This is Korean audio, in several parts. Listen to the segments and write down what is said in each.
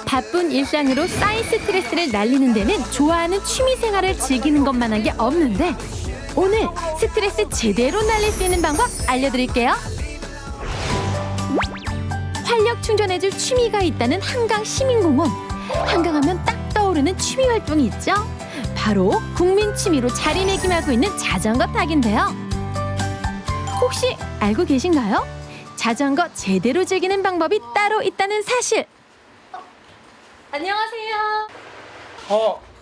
바쁜 일상으로 쌓인 스트레스를 날리는 데는 좋아하는 취미 생활을 즐기는 것만한 게 없는데 오늘 스트레스 제대로 날릴 수 있는 방법 알려드릴게요. 활력 충전해줄 취미가 있다는 한강 시민공원. 한강하면 딱 떠오르는 취미 활동이 있죠. 바로 국민 취미로 자리매김하고 있는 자전거 타기인데요. 혹시 알고 계신가요? 자전거 제대로 즐기는 방법이 따로 있다는 사실. 안녕하세요.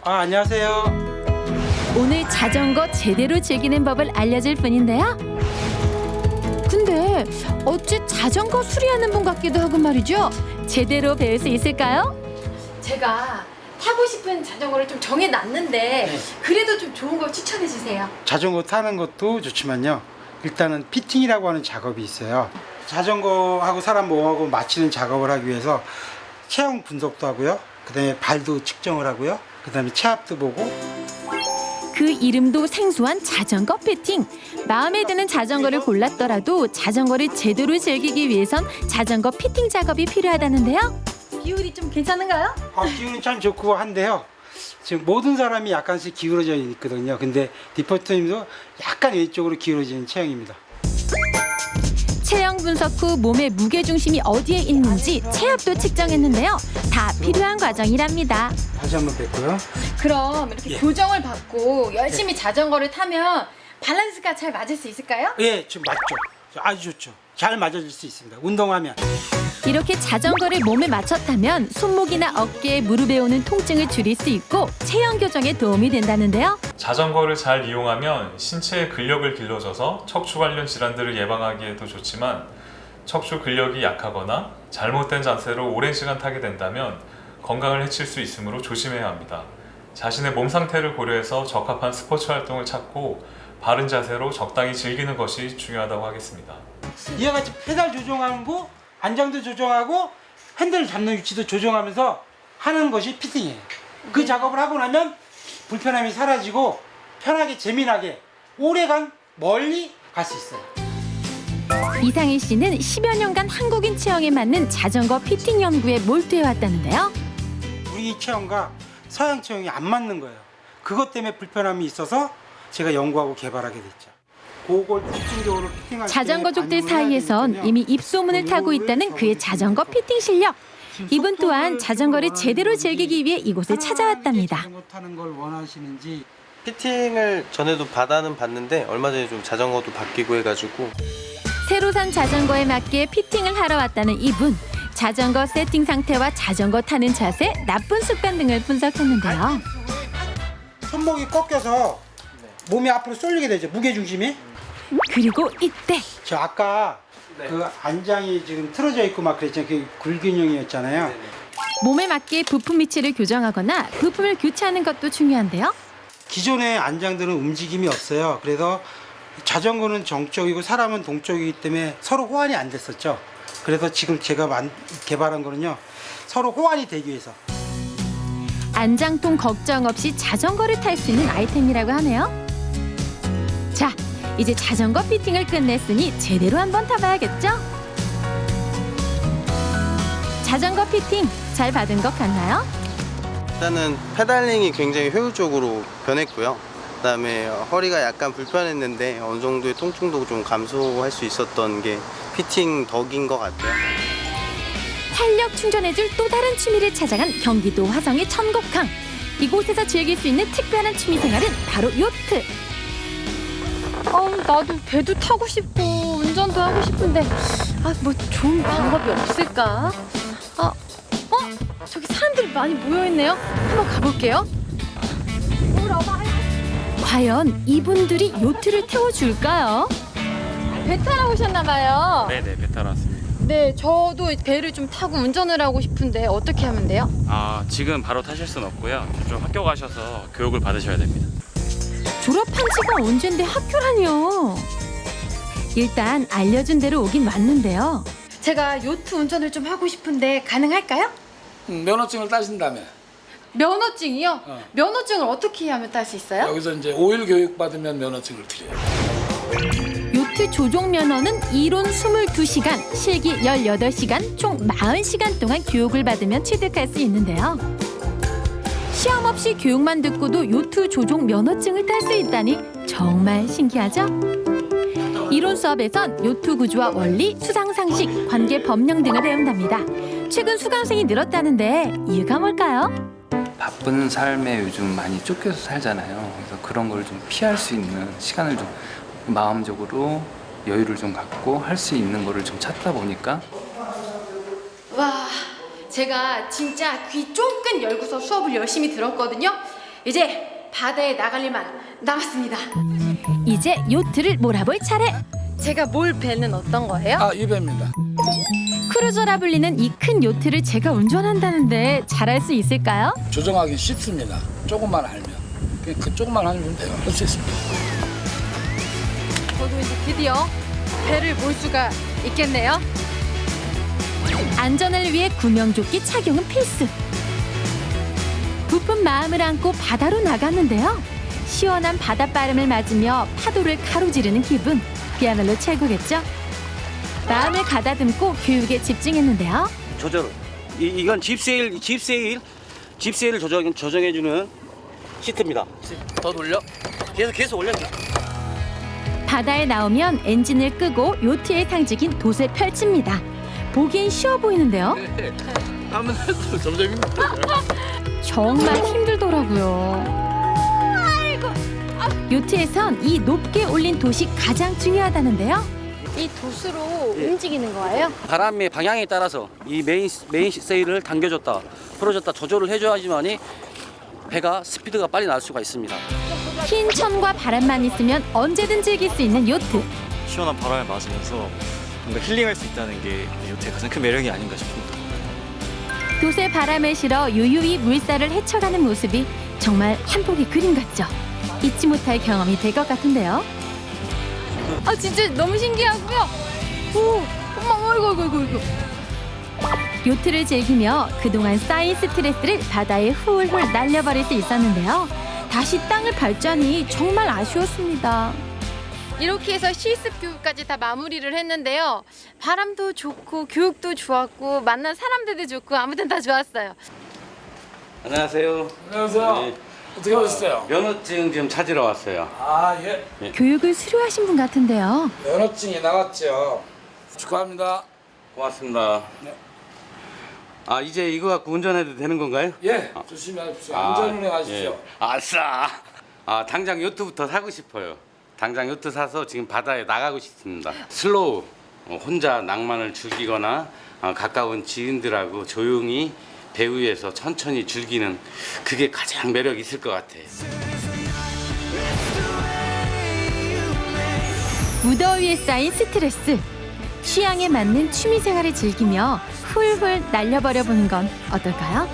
안녕하세요. 오늘 자전거 제대로 즐기는 법을 알려줄 분인데요. 근데 어찌 자전거 수리하는 분 같기도 하고 말이죠. 제대로 배울 수 있을까요? 제가 타고 싶은 자전거를 좀 정해놨는데 그래도 좀 좋은 걸 추천해 주세요. 자전거 타는 것도 좋지만요. 일단은 피팅이라고 하는 작업이 있어요. 자전거하고 사람 몸하고 맞추는 작업을 하기 위해서 체형 분석도 하고요. 그다음에 발도 측정을 하고요. 그다음에 체압도 보고. 그 이름도 생소한 자전거 피팅. 마음에 드는 자전거를 골랐더라도 자전거를 제대로 즐기기 위해선 자전거 피팅 작업이 필요하다는데요. 비율이 좀 괜찮은가요? 기운이 참 좋고 한데요. 지금 모든 사람이 약간씩 기울어져 있거든요. 근데 디포트님도 약간 왼쪽으로 기울어지는 체형입니다. 체형 분석 후 몸의 무게 중심이 어디에 있는지 체압도 측정했는데요. 다 필요한 과정이랍니다. 다시 한번 뵙고요. 그럼 이렇게 교정을 받고 열심히 자전거를 타면 밸런스가 잘 맞을 수 있을까요? 예, 지금 맞죠. 아주 좋죠. 잘 맞아줄 수 있습니다. 운동하면. 이렇게 자전거를 몸에 맞춰 타면 손목이나 어깨, 무릎에 오는 통증을 줄일 수 있고 체형 교정에 도움이 된다는데요. 자전거를 잘 이용하면 신체의 근력을 길러줘서 척추 관련 질환들을 예방하기에도 좋지만 척추 근력이 약하거나 잘못된 자세로 오랜 시간 타게 된다면 건강을 해칠 수 있으므로 조심해야 합니다. 자신의 몸 상태를 고려해서 적합한 스포츠 활동을 찾고 바른 자세로 적당히 즐기는 것이 중요하다고 하겠습니다. 이와 같이 페달 조정하는 거, 안장도 조정하고 핸들 잡는 위치도 조정하면서 하는 것이 피팅이에요. 그 작업을 하고 나면 불편함이 사라지고 편하게 재미나게 오래간 멀리 갈 수 있어요. 이상일 씨는 10여 년간 한국인 체형에 맞는 자전거 피팅 연구에 몰두해 왔다는데요. 우리 체형과 서양 체형이 안 맞는 거예요. 그것 때문에 불편함이 있어서 제가 연구하고 개발하게 됐죠. 그걸 집중적으로 피팅할 때 자전거족들 반영을 해야 사이에선 되니까요. 이미 입소문을 타고 있다는 그의 자전거 피팅 실력. 이분 또한 자전거를 제대로 즐기기 위해 이곳을 찾아왔답니다. 자전거 타는 걸 원하시는지. 피팅을 전에도 받아는 봤는데 얼마 전에 좀 자전거도 바뀌고 해가지고 새로 산 자전거에 맞게 피팅을 하러 왔다는 이분. 자전거 세팅 상태와 자전거 타는 자세, 나쁜 습관 등을 분석했는데요. 손목이 꺾여서 몸이 앞으로 쏠리게 되죠. 무게 중심이. 그리고 이때 저 아까 그 안장이 지금 틀어져 있고 막 그랬잖아요. 그 굴균형이었잖아요. 몸에 맞게 부품 위치를 교정하거나 부품을 교체하는 것도 중요한데요. 기존의 안장들은 움직임이 없어요. 그래서 자전거는 정적이고 사람은 동적이기 때문에 서로 호환이 안 됐었죠. 그래서 지금 제가 개발한 거는요. 서로 호환이 되기 위해서. 안장통 걱정 없이 자전거를 탈 수 있는 아이템이라고 하네요. 자, 이제 자전거 피팅을 끝냈으니 제대로 한번 타봐야겠죠? 자전거 피팅 잘 받은 것 같나요? 일단은 페달링이 굉장히 효율적으로 변했고요. 그다음에 허리가 약간 불편했는데 어느 정도의 통증도 좀 감소할 수 있었던 게 피팅 덕인 것 같아요. 활력 충전해줄 또 다른 취미를 찾아간 경기도 화성의 천곡항. 이곳에서 즐길 수 있는 특별한 취미 생활은 바로 요트. 나도 배도 타고 싶고 운전도 하고 싶은데 뭐 좋은 방법이 없을까? 저기 사람들이 많이 모여있네요. 한번 가볼게요. 과연 이분들이 요트를 태워줄까요? 배 타러 오셨나 봐요. 네네, 배 타러 왔습니다. 네, 저도 배를 좀 타고 운전을 하고 싶은데 어떻게 하면 돼요? 지금 바로 타실 수는 없고요. 좀 학교 가셔서 교육을 받으셔야 됩니다. 졸업한 지가 언젠데 학교라니요. 일단 알려준 대로 오긴 왔는데요. 제가 요트 운전을 좀 하고 싶은데 가능할까요? 면허증을 따신다며. 면허증이요? 면허증을 어떻게 하면 딸 수 있어요? 여기서 이제 5일 교육 받으면 면허증을 드려요. 요트 요트 조종 면허는 이론 22시간, 실기 18시간, 총 40시간 동안 교육을 받으면 취득할 수 있는데요. 시험 없이 교육만 듣고도 요트 조종 면허증을 딸 수 있다니 정말 신기하죠? 이론 수업에선 요트 구조와 원리, 수상 상식, 관계 법령 등을 배운답니다. 최근 수강생이 늘었다는데 이유가 뭘까요? 바쁜 삶에 요즘 많이 쫓겨서 살잖아요. 그래서 그런 걸 좀 피할 수 있는 시간을 좀 마음적으로 여유를 좀 갖고 할 수 있는 거를 좀 찾다 보니까 와, 제가 진짜 귀 쫑긋 열고서 수업을 열심히 들었거든요. 이제 바다에 나갈 일만 남았습니다. 이제 요트를 몰아볼 차례. 제가 몰 배는 어떤 거예요? 아, 유배입니다. 크루저라 불리는 이 큰 요트를 제가 운전한다는데 잘할 수 있을까요? 조정하기 쉽습니다. 조금만 알면. 그냥 그 조금만 하면 돼요. 할 수 있습니다. 저도 이제 드디어 배를 몰 수가 있겠네요. 안전을 위해 구명조끼 착용은 필수. 부푼 마음을 안고 바다로 나갔는데요. 시원한 바닷바람을 맞으며 파도를 가로지르는 기분, 그야말로 최고겠죠? 마음을 가다듬고 교육에 집중했는데요. 조절. 이건 집세일을 조정해주는 시트입니다. 더 돌려? 계속 올려줘. 바다에 나오면 엔진을 끄고 요트의 상징인 돛을 펼칩니다. 보기엔 쉬워 보이는데요. 하면 할수록 점점 힘들어져요. 정말 힘들더라고요. 요트에선 이 높게 올린 돛이 가장 중요하다는데요. 이 돛으로 움직이는 거예요? 바람의 방향에 따라서 이 메인 세일을 당겨줬다, 풀어줬다 조절을 해줘야지만이 배가 스피드가 빨리 날 수가 있습니다. 흰 천과 바람만 있으면 언제든 즐길 수 있는 요트. 시원한 바람을 맞으면서 뭔가 힐링할 수 있다는 게 요트의 가장 큰 매력이 아닌가 싶습니다. 돛에 바람을 실어 유유히 물살을 헤쳐가는 모습이 정말 한 폭의 그림 같죠? 잊지 못할 경험이 될 것 같은데요. 아 진짜 너무 신기하고요. 오, 엄마, 어이구. 요트를 즐기며 그동안 쌓인 스트레스를 바다에 훌훌 날려버릴 수 있었는데요. 다시 땅을 밟자니 정말 아쉬웠습니다. 이렇게 해서 실습 교육까지 다 마무리를 했는데요. 바람도 좋고 교육도 좋았고 만난 사람들도 좋고 아무튼 다 좋았어요. 안녕하세요. 안녕하세요. 네. 어떻게 오셨어요? 면허증 좀 찾으러 왔어요. 아, 예. 교육을 수료하신 분 같은데요. 면허증이 나왔죠. 축하합니다. 고맙습니다. 네. 아, 이제 이거 갖고 운전해도 되는 건가요? 예, 조심히 하십시오. 안전운행하십시오. 예. 아싸. 아, 당장 요트부터 사고 싶어요. 당장 요트 사서 지금 바다에 나가고 싶습니다. 슬로우, 혼자 낭만을 즐기거나 가까운 지인들하고 조용히 배 위에서 천천히 즐기는 그게 가장 매력 있을 것 같아요. 무더위에 쌓인 스트레스, 취향에 맞는 취미 생활을 즐기며 훌훌 날려버려 보는 건 어떨까요?